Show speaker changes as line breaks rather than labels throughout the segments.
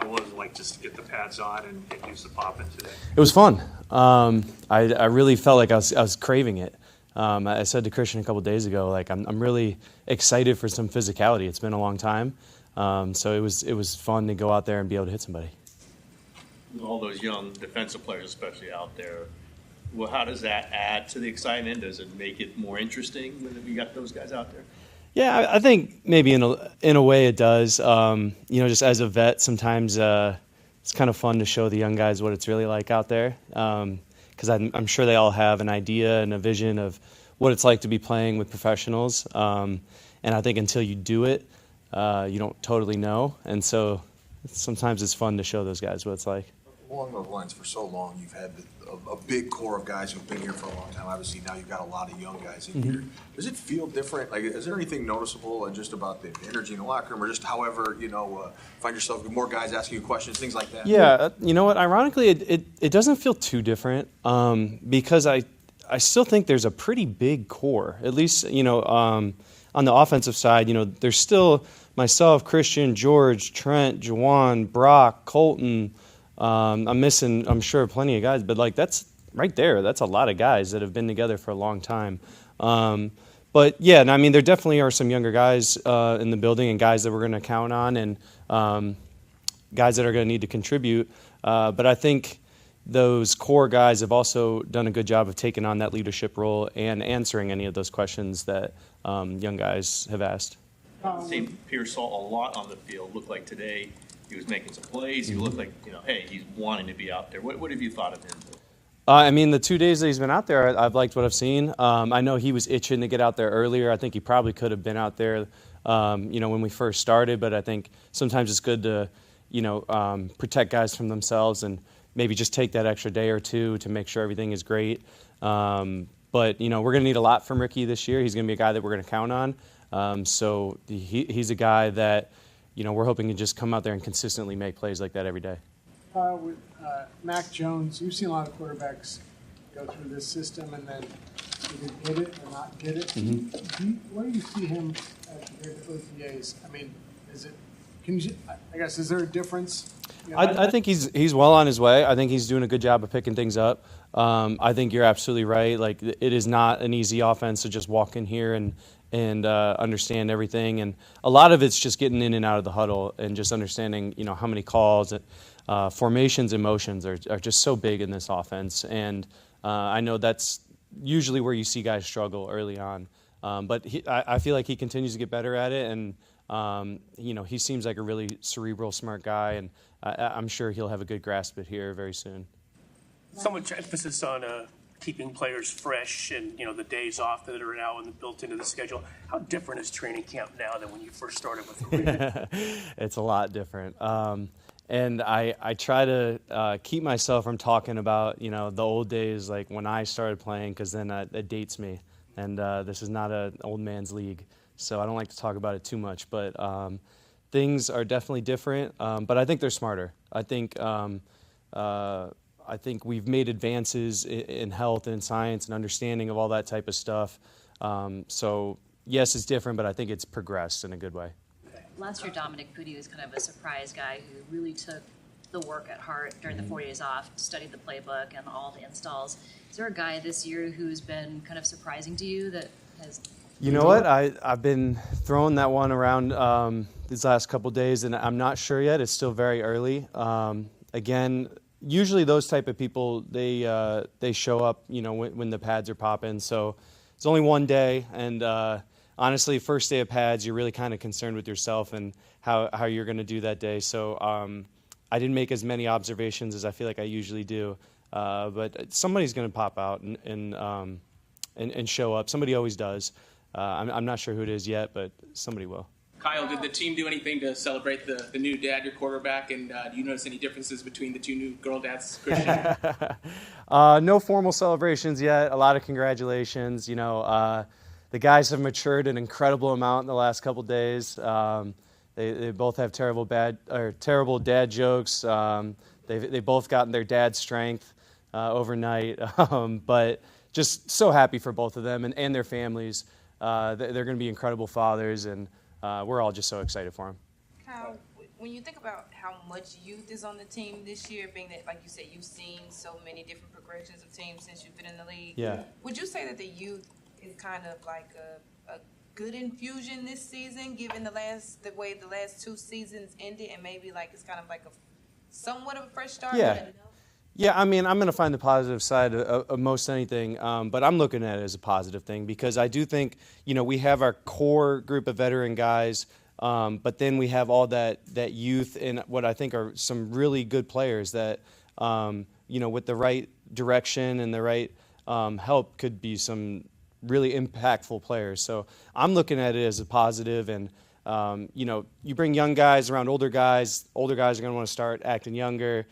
was it like just to get the pads on and do some popping today?
It was fun. I really felt like I was craving it. I said to Christian a couple days ago, like I'm really excited for some physicality. It's been a long time, so it was fun to go out there and be able to hit somebody.
All those young defensive players, especially out there, well, how does that add to the excitement? Does it make it more interesting when you got those guys out there?
Yeah, I think maybe in a way it does. Just as a vet, sometimes it's kind of fun to show the young guys what it's really like out there. Because I'm sure they all have an idea and a vision of what it's like to be playing with professionals. And I think until you do it, you don't totally know. And so sometimes it's fun to show those guys what it's like.
Along those lines, for so long, you've had a big core of guys who've been here for a long time. Obviously, now you've got a lot of young guys in here. Does it feel different? Like, is there anything noticeable just about the energy in the locker room, or just however, find yourself with more guys asking you questions, things like that?
Yeah, you know what? Ironically, it doesn't feel too different because I still think there's a pretty big core. At least, on the offensive side, there's still myself, Christian, George, Trent, Juwan, Brock, Colton. I'm missing, I'm sure, plenty of guys, but like that's right there. That's a lot of guys that have been together for a long time. But yeah, I mean, there definitely are some younger guys in the building and guys that we're going to count on and guys that are going to need to contribute. But I think those core guys have also done a good job of taking on that leadership role and answering any of those questions that young guys have asked.
St. Pierce saw a lot on the field. Looked like today he was making some plays. He looked like, hey, he's wanting to be out there. What have you thought of him?
I mean, the 2 days that he's been out there, I've liked what I've seen. I know he was itching to get out there earlier. I think he probably could have been out there, when we first started. But I think sometimes it's good to, protect guys from themselves and maybe just take that extra day or two to make sure everything is great. But, we're going to need a lot from Ricky this year. He's going to be a guy that we're going to count on. So he's a guy that, we're hoping to just come out there and consistently make plays like that every day.
With Mac Jones, you've seen a lot of quarterbacks go through this system and then either get it or not get it. Where do you see him compared to OTAs? I mean, is there a difference?
I think he's well on his way. I think he's doing a good job of picking things up. I think you're absolutely right. Like, it is not an easy offense to just walk in here and understand everything. And a lot of it's just getting in and out of the huddle and just understanding, how many calls, formations and motions are just so big in this offense. And I know that's usually where you see guys struggle early on. But I feel like he continues to get better at it. And, he seems like a really cerebral, smart guy. And I'm sure he'll have a good grasp of it here very soon.
So much emphasis on keeping players fresh and, the days off that are now built into the schedule. How different is training camp now than when you first started with the league?
It's a lot different. And I try to keep myself from talking about, the old days, like when I started playing, because then it dates me. And this is not an old man's league, so I don't like to talk about it too much. But things are definitely different, but I think they're smarter. I think we've made advances in health and science and understanding of all that type of stuff. So, yes, it's different, but I think it's progressed in a good way.
Last year, Dominic Pudi was kind of a surprise guy who really took the work at heart during the 4 days off, studied the playbook and all the installs. Is there a guy this year who's been kind of surprising to you that has...
You know what? I've been throwing that one around these last couple days, and I'm not sure yet. It's still very early. Again, usually those type of people, they show up, when the pads are popping. So it's only 1 day, and honestly, first day of pads, you're really kind of concerned with yourself and how you're going to do that day. So I didn't make as many observations as I feel like I usually do, but somebody's going to pop out and show up. Somebody always does. I'm not sure who it is yet, but somebody will.
Kyle, did the team do anything to celebrate the new dad, your quarterback, and do you notice any differences between the two new girl dads, Christian?
No formal celebrations yet. A lot of congratulations. The guys have matured an incredible amount in the last couple days. They both have terrible dad jokes. They both gotten their dad's strength overnight. But just so happy for both of them and their families. They're going to be incredible fathers, and we're all just so excited for them.
Kyle, when you think about how much youth is on the team this year, being that, like you said, you've seen so many different progressions of teams since you've been in the league.
Yeah.
Would you say that the youth is kind of like a good infusion this season, given the way the last 2 seasons ended, and maybe like it's kind of like a somewhat of a fresh start?
Yeah. Yeah, I mean, I'm going to find the positive side of most anything, but I'm looking at it as a positive thing because I do think, we have our core group of veteran guys, but then we have all that youth and what I think are some really good players that, with the right direction and the right help could be some really impactful players. So I'm looking at it as a positive, and, you bring young guys around older guys are going to want to start acting younger,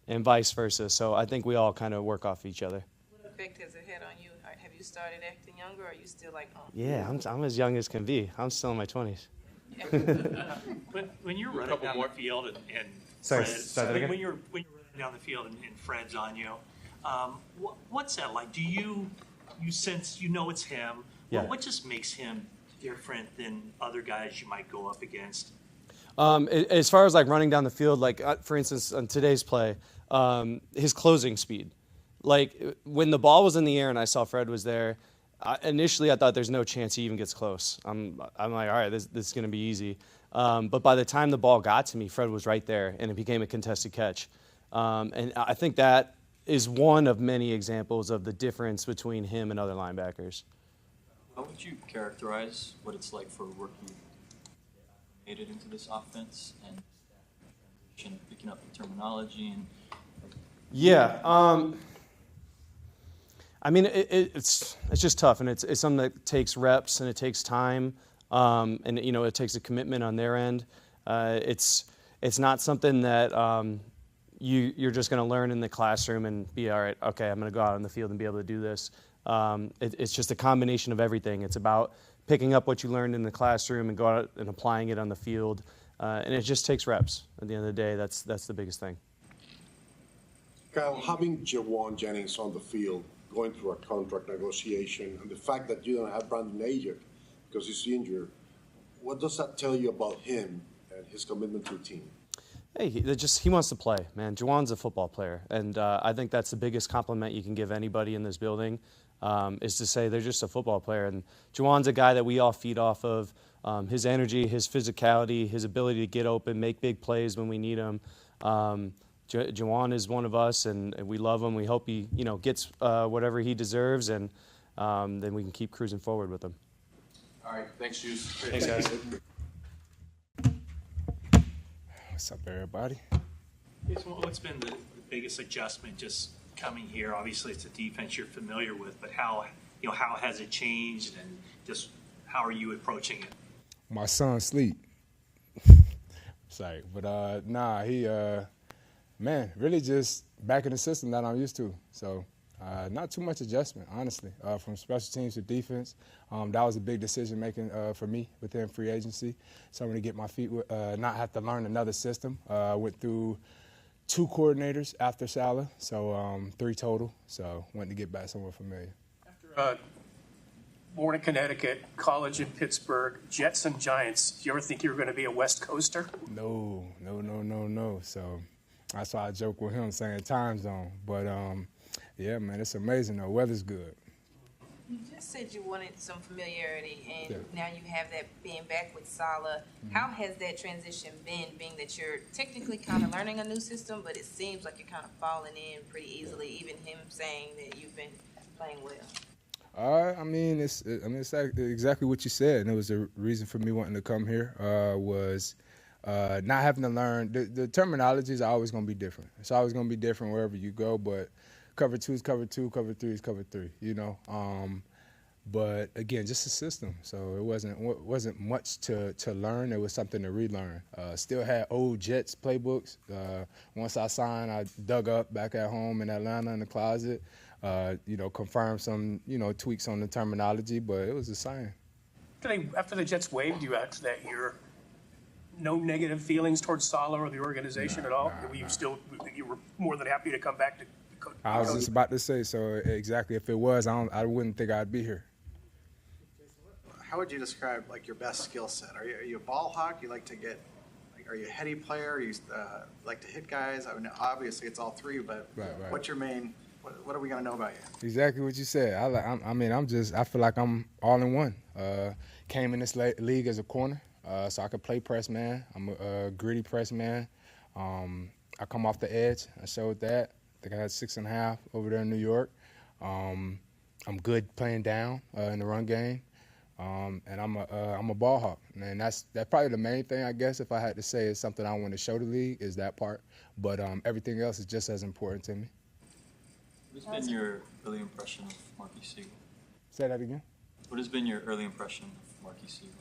and vice versa. So I think we all kind of work off each other.
What effect has it had on you? Have you started acting younger, or are you still like,
Yeah, I'm as young as can be. I'm still in my 20s.
When you're running down the field and
Sorry,
Fred,
start that again?
when you're running down the field and Fred's on you, what's that like? Do you sense it's him?
Yeah.
What just makes him different than other guys you might go up against?
As far as like running down the field, like for instance on today's play, his closing speed. Like when the ball was in the air and I saw Fred was there, initially I thought there's no chance he even gets close. I'm like, all right, this is going to be easy. But by the time the ball got to me, Fred was right there, and it became a contested catch. And I think that is one of many examples of the difference between him and other linebackers.
How would you characterize what it's like for a rookie made it into this offense and transition, picking up the terminology and?
Yeah, I mean it's just tough, and it's something that takes reps and it takes time, and it takes a commitment on their end. It's not something that you're just going to learn in the classroom and be all right. Okay, I'm going to go out on the field and be able to do this. It's just a combination of everything. It's about picking up what you learned in the classroom and go out and applying it on the field. And it just takes reps. At the end of the day, that's the biggest thing.
Kyle, having Jawan Jennings on the field, going through a contract negotiation, and the fact that you don't have Brandon Ayuk because he's injured, what does that tell you about him and his commitment to the team?
Hey, he wants to play, man. Jawan's a football player, and I think that's the biggest compliment you can give anybody in this building. Is to say they're just a football player. And Jawan's a guy that we all feed off of. His energy, his physicality, his ability to get open, make big plays when we need him. Jawan is one of us, and we love him. We hope he gets whatever he deserves, and then we can keep cruising forward with him.
All right, thanks, Juice.
Thanks, guys.
What's up, everybody?
What's been the biggest adjustment just coming here? Obviously, it's a defense you're familiar with, but how has it changed, and just how are you approaching it?
My son sleep. Sorry, but he really just back in the system that I'm used to. So not too much adjustment, honestly, from special teams to defense. That was a big decision making for me within free agency. Something to get my feet, not have to learn another system. Went through 2 coordinators after Saleh, so 3 total. So wanted to get back somewhere familiar.
After born in Connecticut, college in Pittsburgh, Jets and Giants, do you ever think you were going to be a West Coaster?
No. So that's why I joke with him saying time zone. But yeah, man, it's amazing though. Weather's good.
You just said you wanted some familiarity, and now you have that being back with Saleh. How has that transition been, being that you're technically kind of learning a new system, but it seems like you're kind of falling in pretty easily, even him saying that you've been playing well?
I mean, it's exactly what you said, and it was the reason for me wanting to come here was not having to learn. The terminology is always going to be different. It's always going to be different wherever you go, but cover 2 is cover 2, cover 3 is cover 3, But again, just a system. So it wasn't much to learn. It was something to relearn. Still had old Jets playbooks. Once I signed, I dug up back at home in Atlanta in the closet. Confirmed some tweaks on the terminology, but it was the same.
After the Jets waived you after that year, no negative feelings towards Saleh or the organization at all? You were more than happy to come back to coach?
I was just about to say, so exactly. If it was, I wouldn't think I'd be here.
How would you describe your best skill set? Are you a ball hawk? You like to get Are you a heady player? You like to hit guys? I mean, obviously it's all three, but
Right.
what's your main? What are we gonna know about you?
Exactly what you said. I feel like I'm all in one. Came in this league as a corner, so I could play press man. I'm a gritty press man. I come off the edge. I showed that. I think I had 6.5 over there in New York. I'm good playing down in the run game, and I'm a ball hawk. And that's probably the main thing, I guess, if I had to say is something I want to show the league is that part. But everything else is just as important to me.
What has been your early impression of Marquis Siegel?
Say that again.
What has been your early impression of Marquis Siegel?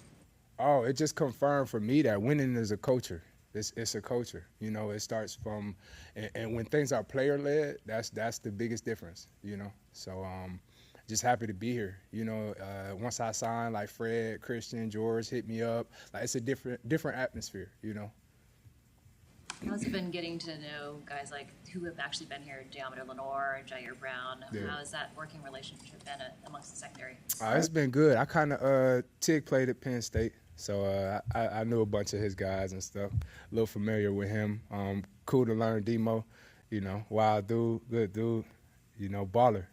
Oh, it just confirmed for me that winning is a culture. It's a culture. You know, it starts from, and when things are player-led, that's the biggest difference, you know. So just happy to be here. You know, once I signed, like Fred, Christian, George hit me up. Like it's a different atmosphere, you know.
How's it been getting to know guys like who have actually been here, Deommodore Lenoir, Jair Brown?
Yeah.
How has that working relationship been amongst the secondary?
It's been good. I kind of Tig played at Penn State, so I knew a bunch of his guys and stuff. A little familiar with him. Cool to learn Demo, you know, wild dude, good dude, you know, baller.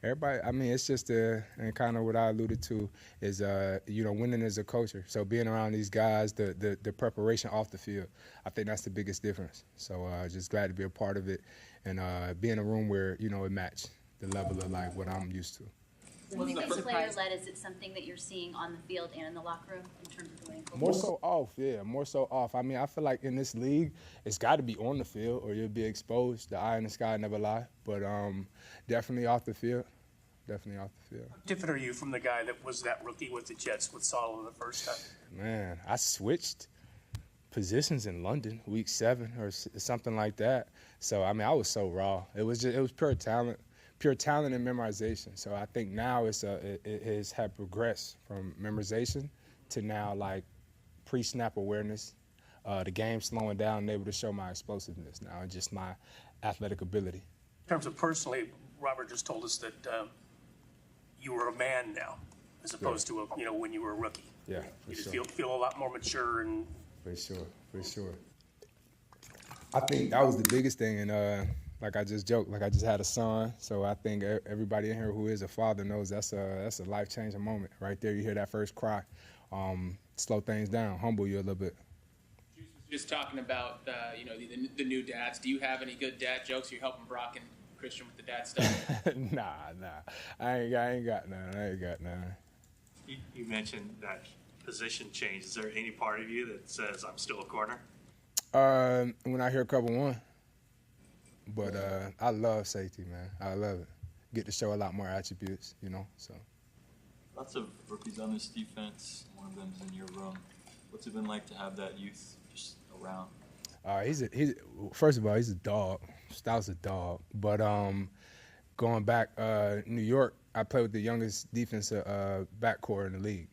Everybody, I mean, it's just and kind of what I alluded to is, you know, winning is a culture. So being around these guys, the preparation off the field, I think that's the biggest difference. So just glad to be a part of it and be in a room where, you know, it matched the level of like what I'm used to.
When you think player-led, is it something that you're seeing on the field and in the locker room in terms of doing?
More so off, yeah, more so off. I mean, I feel like in this league, it's got to be on the field or you'll be exposed. The eye in the sky never lie. But definitely off the field. Definitely off the field.
How different are you from the guy that was that rookie with the Jets with Saleh the first time?
Man, I switched positions in London, week 7 or something like that. So, I mean, I was so raw. It was pure talent and memorization. So I think now it has had progressed from memorization to now like pre-snap awareness, the game slowing down and able to show my explosiveness now and just my athletic ability.
In terms of personally, Robert just told us that you were a man now, as opposed to when you were a rookie.
Yeah,
you just feel a lot more mature and.
For sure. I think that was the biggest thing, and like I just joked, like I just had a son, so I think everybody in here who is a father knows that's a life-changing moment right there. You hear that first cry, slow things down, humble you a little bit.
Just talking about the new dads. Do you have any good dad jokes? You're helping Brock and Christian with the dad stuff?
Nah. I ain't got none.
You mentioned that position change. Is there any part of you that says I'm still a corner?
When I hear cover one. But I love safety, man. I love it. Get to show a lot more attributes, you know. So.
Lots of rookies on this defense. One of them's in your room. What's it been like to have that youth just around?
First of all, he's a dog. Stout's a dog. But going back, New York, I played with the youngest defensive backcourt in the league.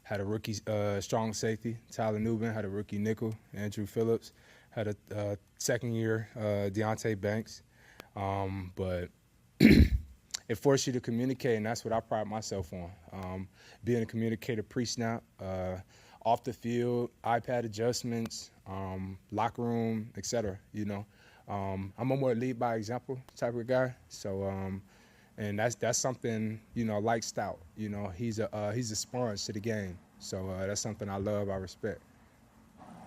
Had a rookie strong safety, Tyler Nubin. Had a rookie nickel, Andrew Phillips. Had a second year, Deonte Banks. But it forced you to communicate, and that's what I pride myself on. Being a communicator pre-snap, off the field, iPad adjustments, locker room, etc. You know, I'm a more lead by example type of guy. So, and that's something, you know, like Stout. You know, he's a sponge to the game. So that's something I love, I respect.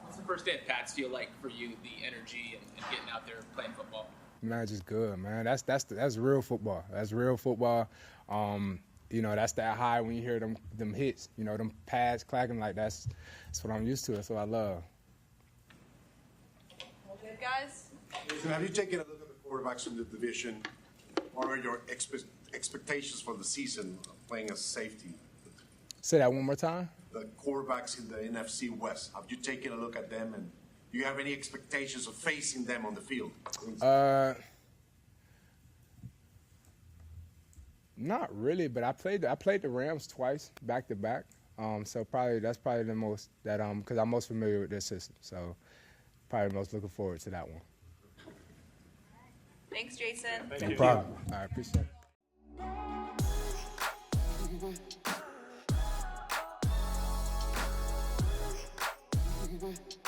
What's the first day at Pats feel like for you? The energy and getting out there playing football.
Man, just good, man. That's real football. That's real football. You know, that's that high when you hear them hits. You know, them pads clacking like that's what I'm used to. That's what I love.
Good guys.
Have you taken a look at the quarterbacks in the division? What are your expectations for the season of playing as safety?
Say that one more time.
The quarterbacks in the NFC West. Have you taken a look at them, and do you have any expectations of facing them on the field?
Not really, but I played the Rams twice back to back. So that's probably the most that because I'm most familiar with their system. So probably most looking forward to that one.
Thanks, Jason.
No problem. I appreciate it.
Mm-hmm.